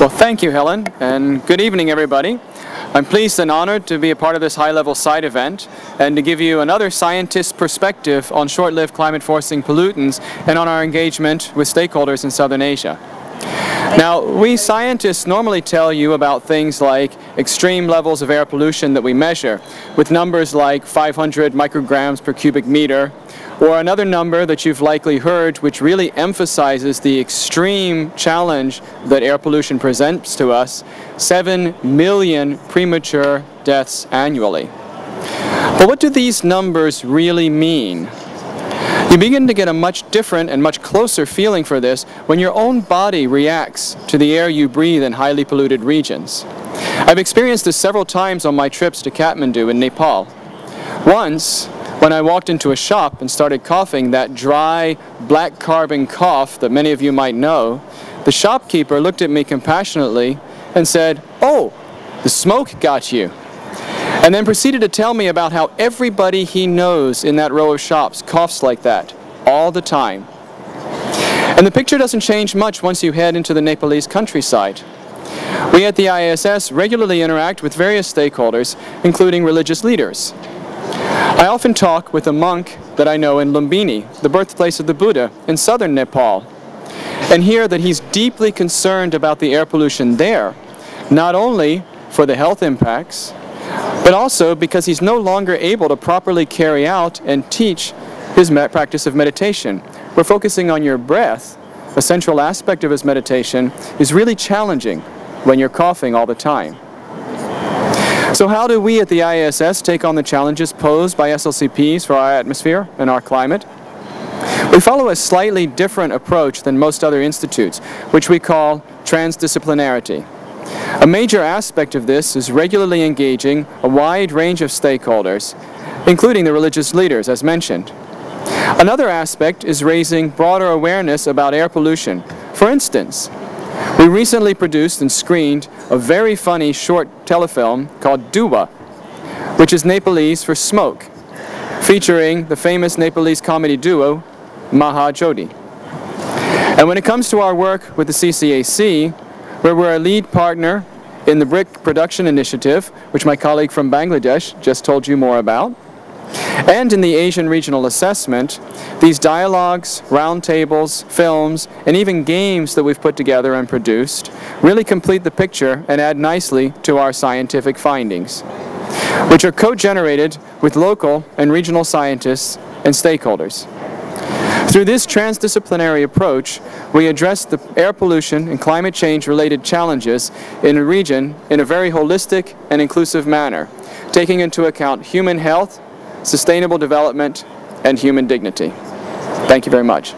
Well, thank you, Helen, and good evening, everybody. I'm pleased and honored to be a part of this high-level side event and to give you another scientist's perspective on short-lived climate-forcing pollutants and on our engagement with stakeholders in Southern Asia. Now, we scientists normally tell you about things like extreme levels of air pollution that we measure, with numbers like 500 micrograms per cubic meter, or another number that you've likely heard which really emphasizes the extreme challenge that air pollution presents to us, 7 million premature deaths annually. But what do these numbers really mean? You begin to get a much different and much closer feeling for this when your own body reacts to the air you breathe in highly polluted regions. I've experienced this several times on my trips to Kathmandu in Nepal. Once, when I walked into a shop and started coughing that dry, black carbon cough that many of you might know, the shopkeeper looked at me compassionately and said, "Oh, the smoke got you." And then proceeded to tell me about how everybody he knows in that row of shops coughs like that all the time. And the picture doesn't change much once you head into the Nepalese countryside. We at the IASS regularly interact with various stakeholders, including religious leaders. I often talk with a monk that I know in Lumbini, the birthplace of the Buddha, in southern Nepal, and hear that he's deeply concerned about the air pollution there, not only for the health impacts, but also because he's no longer able to properly carry out and teach his practice of meditation, where focusing on your breath, a central aspect of his meditation, is really challenging when you're coughing all the time. So how do we at the IASS take on the challenges posed by SLCPs for our atmosphere and our climate? We follow a slightly different approach than most other institutes, which we call transdisciplinarity. A major aspect of this is regularly engaging a wide range of stakeholders, including the religious leaders, as mentioned. Another aspect is raising broader awareness about air pollution. For instance, we recently produced and screened a very funny short telefilm called Duwa, which is Nepalese for smoke, featuring the famous Nepalese comedy duo Maha Jodi. And when it comes to our work with the CCAC, where we're a lead partner in the brick production initiative, which my colleague from Bangladesh just told you more about, and in the Asian Regional Assessment, these dialogues, roundtables, films, and even games that we've put together and produced really complete the picture and add nicely to our scientific findings, which are co-generated with local and regional scientists and stakeholders. Through this transdisciplinary approach, we address the air pollution and climate change related challenges in a region in a very holistic and inclusive manner, taking into account human health, sustainable development, and human dignity. Thank you very much.